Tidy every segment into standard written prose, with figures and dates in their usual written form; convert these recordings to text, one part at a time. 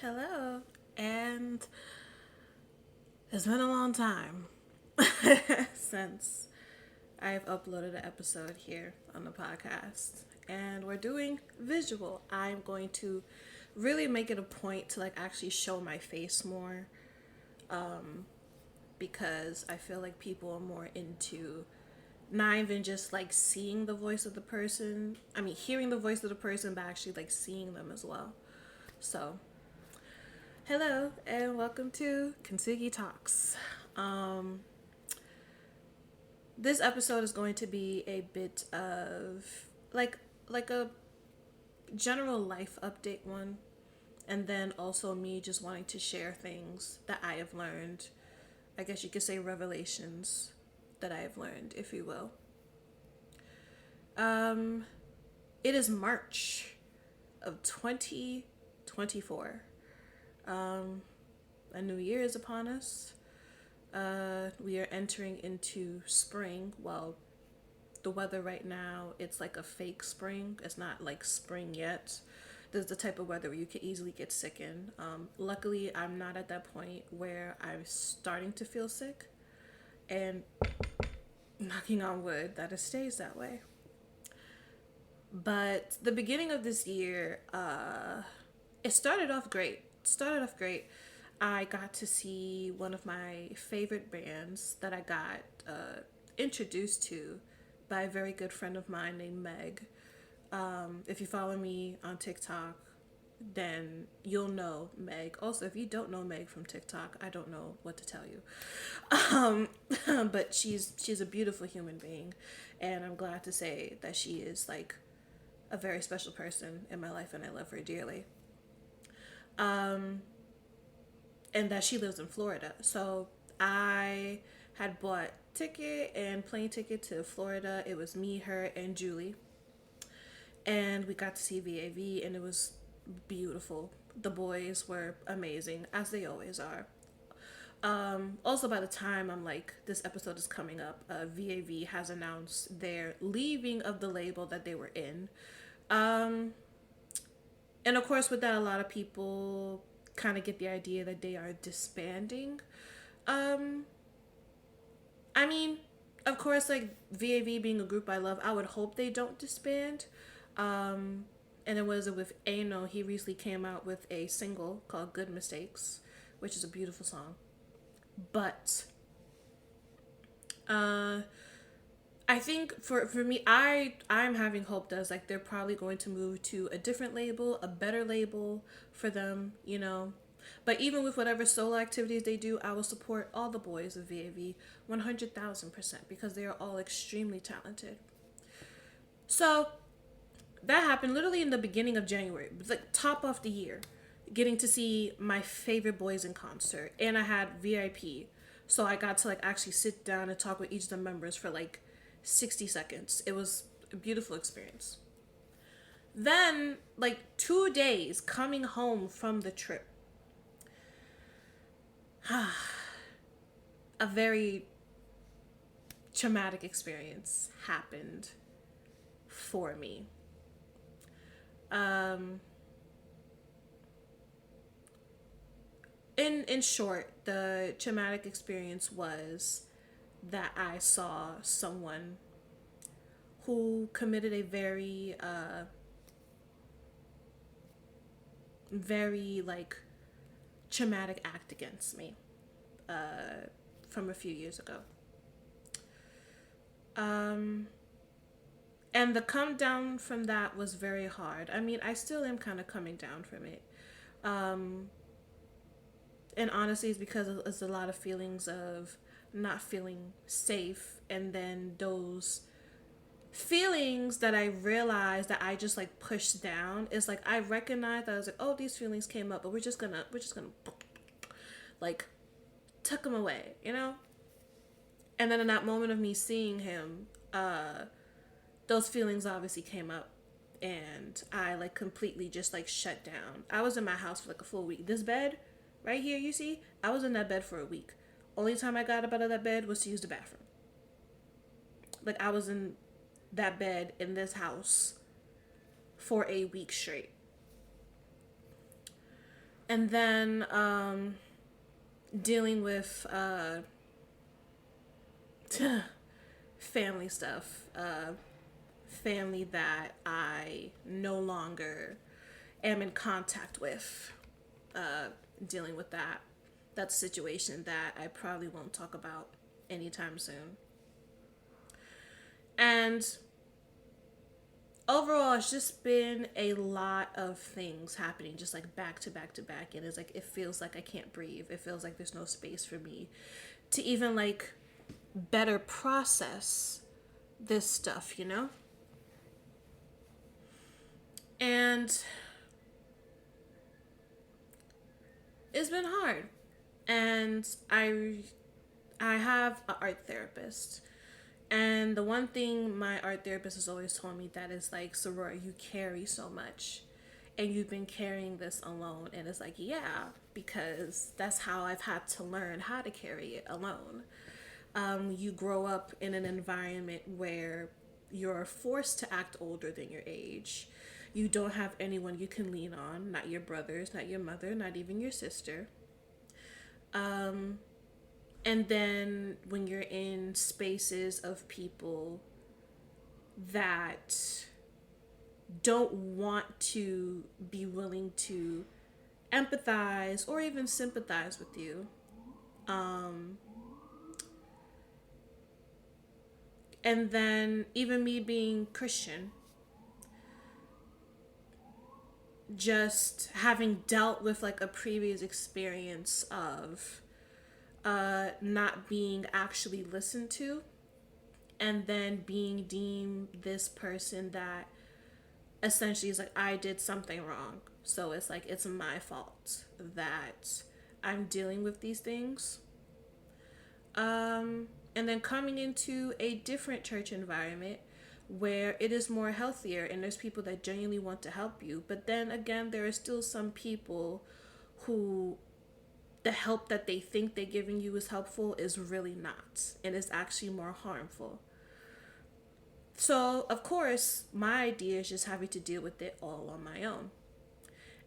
Hello, and it's been a long time since I've uploaded an episode here on the podcast, and we're doing visual. I'm going to really make it a point to actually show my face more because I feel like people are more into not even just seeing the voice of the person. I mean, hearing the voice of the person, but actually seeing them as well. So hello and welcome to Kintsugi Talks. Um, this episode is going to be a bit of like a general life update one, and then also me just wanting to share things that I have learned. I guess you could say revelations that I have learned, if you will. Um, it is March of 2024. Um, a new year is upon us. We are entering into spring. Well, the weather right now, it's like a fake spring. It's not like spring yet. This is the type of weather where you could easily get sick in. Luckily, I'm not at that point where I'm starting to feel sick. And knocking on wood, that it stays that way. But the beginning of this year, it started off great. I got to see one of my favorite bands that I got introduced to by a very good friend of mine named Meg. If you follow me on TikTok, then you'll know Meg. Also, if you don't know Meg from TikTok, I don't know what to tell you. Um, but she's a beautiful human being, and I'm glad to say that she is a very special person in my life, and I love her dearly. Um, and that she lives in Florida. So I had bought ticket and plane ticket to Florida. It was me, her, and Julie, and we got to see VAV, and it was beautiful. The boys were amazing, as they always are. Also, by the time this episode is coming up, VAV has announced their leaving of the label that they were in. Um, and of course, with that, a lot of people kind of get the idea that they are disbanding. Um, I mean, of course, VAV being a group I love, I would hope they don't disband. Um, and it was with Ano. He recently came out with a single called "Good Mistakes," which is a beautiful song. But uh, I think for me, I'm having hope that they're probably going to move to a different label, a better label for them, you know. But even with whatever solo activities they do, I will support all the boys of VAV 100,000% because they are all extremely talented. So that happened literally in the beginning of January, top of the year, getting to see my favorite boys in concert, and I had VIP, so I got to actually sit down and talk with each of the members for 60 seconds. It was a beautiful experience. Then 2 days coming home from the trip, a very traumatic experience happened for me. Um, in short, the traumatic experience was that I saw someone who committed a very traumatic act against me from a few years ago. Um, and the come down from that was very hard. I mean, I still am kind of coming down from it. Um, and honestly, it's because it's a lot of feelings of not feeling safe, and then those feelings that I realized that I just pushed down is I recognized that I was oh, these feelings came up, but we're just gonna like tuck them away, you know. And then in that moment of me seeing him, those feelings obviously came up, and I completely just shut down. I was in my house for a full week. This bed right here, you see, I was in that bed for a week. Only time I got up out of that bed was to use the bathroom. I was in that bed in this house for a week straight. And then dealing with family stuff, family that I no longer am in contact with, dealing with that. That's a situation that I probably won't talk about anytime soon. And overall, it's just been a lot of things happening, just like back to back to back. And it's like, it feels like I can't breathe. It feels like there's no space for me to even like better process this stuff, you know? And it's been hard. And I have an art therapist. And the one thing my art therapist has always told me that is like, Soror, you carry so much and you've been carrying this alone. And it's like, yeah, because that's how I've had to learn how to carry it alone. You grow up in an environment where you're forced to act older than your age. You don't have anyone you can lean on, not your brothers, not your mother, not even your sister. And then when you're in spaces of people that don't want to be willing to empathize or even sympathize with you, and then even me being Christian, just having dealt with like a previous experience of not being actually listened to, and then being deemed this person that essentially is like, I did something wrong, so it's like it's my fault that I'm dealing with these things. And then coming into a different church environment where it is more healthier and there's people that genuinely want to help you, but then again there are still some people who the help that they think they're giving you is helpful is really not, and is actually more harmful. So of course my idea is just having to deal with it all on my own.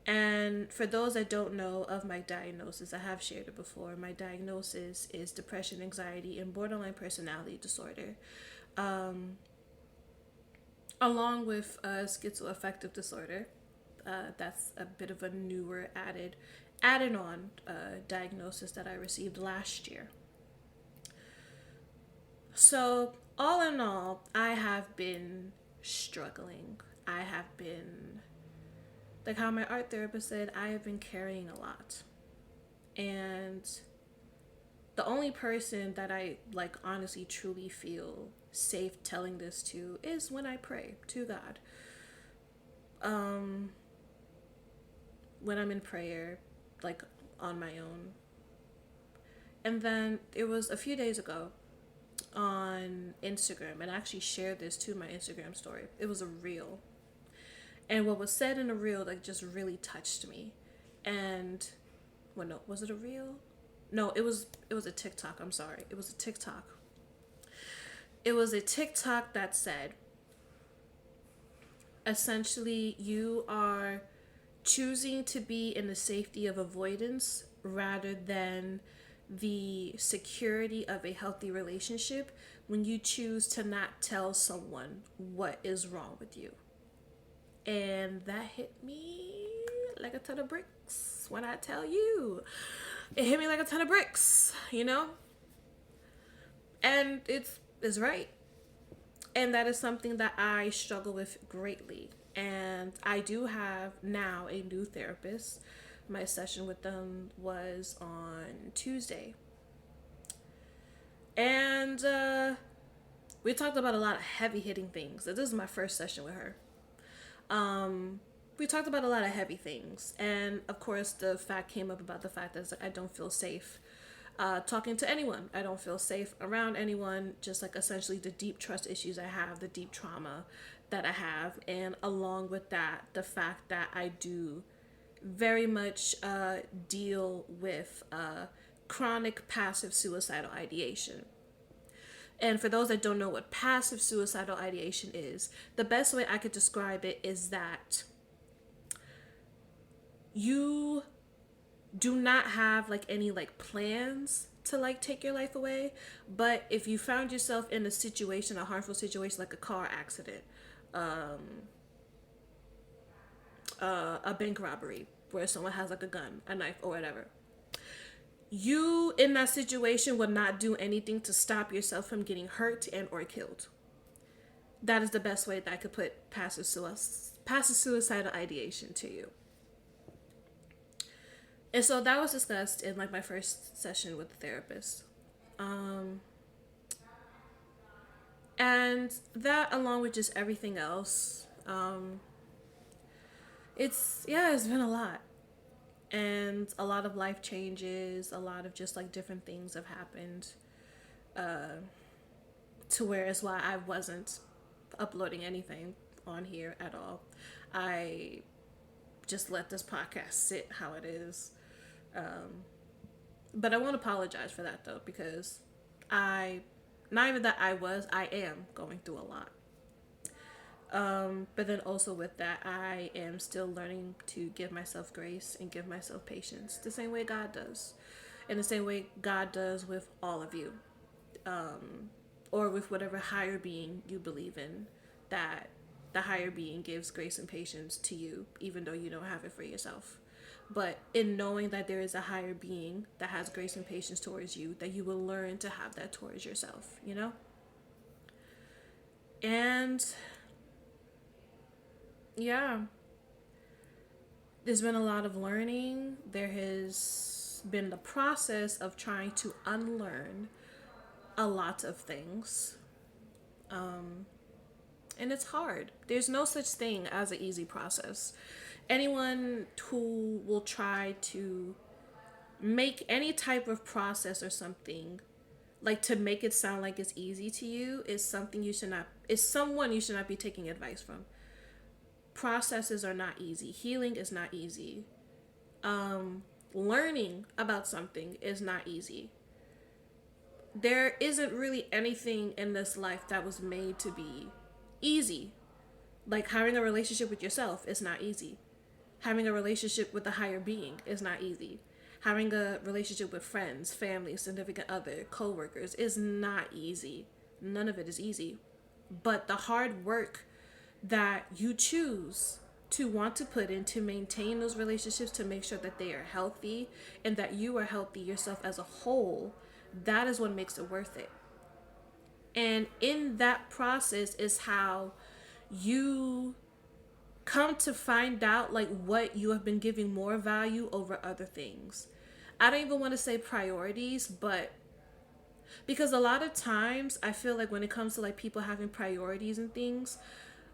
And for those that don't know of my diagnosis, I have shared it before. My diagnosis is depression, anxiety, and borderline personality disorder, along with schizoaffective disorder. That's a bit of a newer added on diagnosis that I received last year. So all in all, I have been struggling. I have been, like how my art therapist said, I have been carrying a lot. And the only person that I like honestly truly feel safe telling this to is when I pray to God. Um when I'm in prayer, like on my own. And then it was a few days ago on Instagram, and I actually shared this to my Instagram story. It was a reel. And what was said in the reel like just really touched me. And well, no, was it a reel? No, it was a TikTok. I'm sorry. It was a TikTok. It was a TikTok that said, essentially, you are choosing to be in the safety of avoidance rather than the security of a healthy relationship when you choose to not tell someone what is wrong with you. And that hit me like a ton of bricks when I tell you. It hit me like a ton of bricks, you know? And it's right. And that is something that I struggle with greatly. And I do have now a new therapist. My session with them was on Tuesday. And we talked about a lot of heavy hitting things. This is my first session with her. We talked about a lot of heavy things. And of course, the fact came up about the fact that I don't feel safe talking to anyone. I don't feel safe around anyone, just like essentially the deep trust issues I have, the deep trauma that I have. And along with that, the fact that I do very much deal with chronic passive suicidal ideation. And for those that don't know what passive suicidal ideation is, the best way I could describe it is that you do not have like any like plans to like take your life away. But if you found yourself in a situation, a harmful situation, like a car accident, a bank robbery where someone has like a gun, a knife, or whatever, you in that situation would not do anything to stop yourself from getting hurt and or killed. That is the best way that I could put passive suicidal ideation to you. And so that was discussed in like my first session with the therapist. And that, along with just everything else, it's been a lot. And a lot of life changes, a lot of just like different things have happened, to where it's why I wasn't uploading anything on here at all. I just let this podcast sit how it is. But I won't apologize for that though, because not even that I am going through a lot. But then also with that, I am still learning to give myself grace and give myself patience the same way God does. In the same way God does with all of you. Or with whatever higher being you believe in, that the higher being gives grace and patience to you, even though you don't have it for yourself. But in knowing that there is a higher being that has grace and patience towards you, that you will learn to have that towards yourself, you know? And yeah, there's been a lot of learning. There has been the process of trying to unlearn a lot of things. And it's hard. There's no such thing as an easy process. Anyone who will try to make any type of process or something like to make it sound like it's easy to you is something you should not is someone you should not be taking advice from. Processes are not easy. Healing is not easy. Learning about something is not easy. There isn't really anything in this life that was made to be easy. Like having a relationship with yourself is not easy. Having a relationship with a higher being is not easy. Having a relationship with friends, family, significant other, co-workers is not easy. None of it is easy. But the hard work that you choose to want to put in to maintain those relationships, to make sure that they are healthy and that you are healthy yourself as a whole, that is what makes it worth it. And in that process is how you come to find out like what you have been giving more value over other things. I don't even want to say priorities, but because a lot of times I feel like when it comes to like people having priorities and things,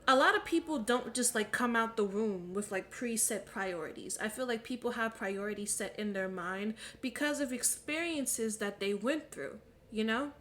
a lot of people don't just like come out the room with like preset priorities. I feel like people have priorities set in their mind because of experiences that they went through, you know?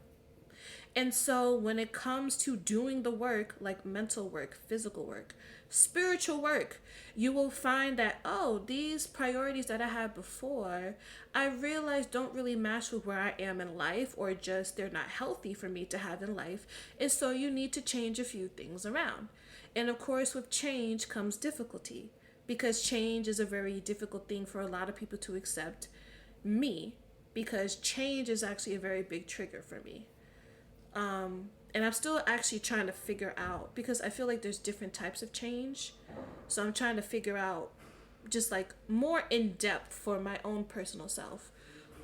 And so when it comes to doing the work, like mental work, physical work, spiritual work, you will find that, oh, these priorities that I had before, I realized don't really match with where I am in life, or just they're not healthy for me to have in life. And so you need to change a few things around. And of course, with change comes difficulty, because change is a very difficult thing for a lot of people to accept. Me, because change is actually a very big trigger for me. And I'm still actually trying to figure out, because I feel like there's different types of change. So I'm trying to figure out just like more in depth for my own personal self.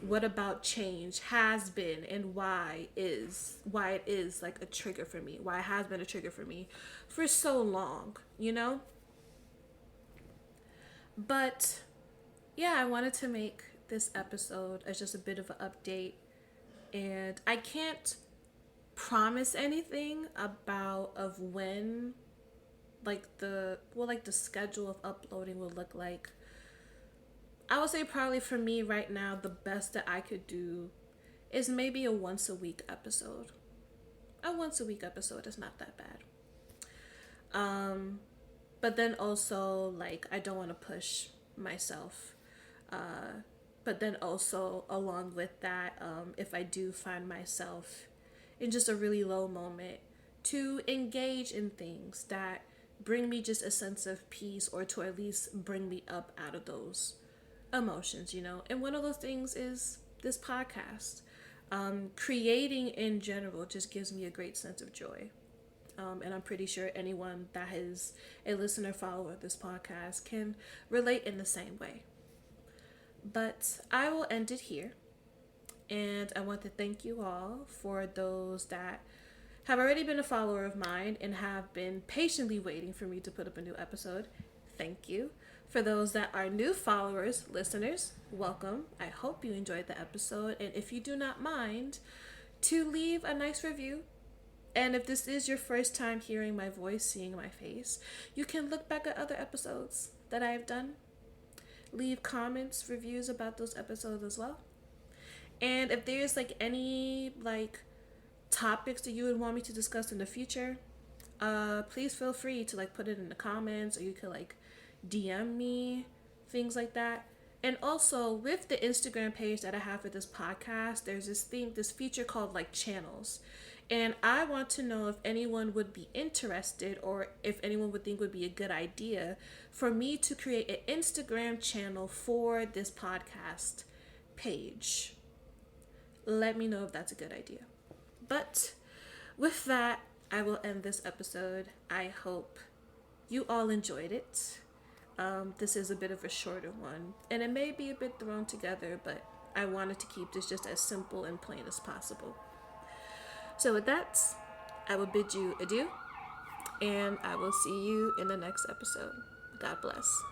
What about change has been and why it is like a trigger for me, why it has been a trigger for me for so long, you know? But yeah, I wanted to make this episode as just a bit of an update, and I can't promise anything about of when like the schedule of uploading will look like. I would say probably for me right now the best that I could do is maybe a once a week episode. A once a week episode is not that bad. But then also like I don't want to push myself. But then also along with that, if I do find myself in just a really low moment, to engage in things that bring me just a sense of peace, or to at least bring me up out of those emotions, you know. And one of those things is this podcast. Creating in general just gives me a great sense of joy. And I'm pretty sure anyone that is a listener, follower of this podcast can relate in the same way. But I will end it here. And I want to thank you all for those that have already been a follower of mine and have been patiently waiting for me to put up a new episode. Thank you. For those that are new followers, listeners, welcome. I hope you enjoyed the episode. And if you do not mind, to leave a nice review. And if this is your first time hearing my voice, seeing my face, you can look back at other episodes that I have done. Leave comments, reviews about those episodes as well. And if there's like any like topics that you would want me to discuss in the future, please feel free to like put it in the comments, or you could like DM me, things like that. And also with the Instagram page that I have for this podcast, there's this feature called like channels. And I want to know if anyone would be interested, or if anyone would think would be a good idea for me to create an Instagram channel for this podcast page. Let me know if that's a good idea. But with that, I will end this episode. I hope you all enjoyed it. This is a bit of a shorter one, and it may be a bit thrown together, but I wanted to keep this just as simple and plain as possible. So with that, I will bid you adieu, and I will see you in the next episode. God bless.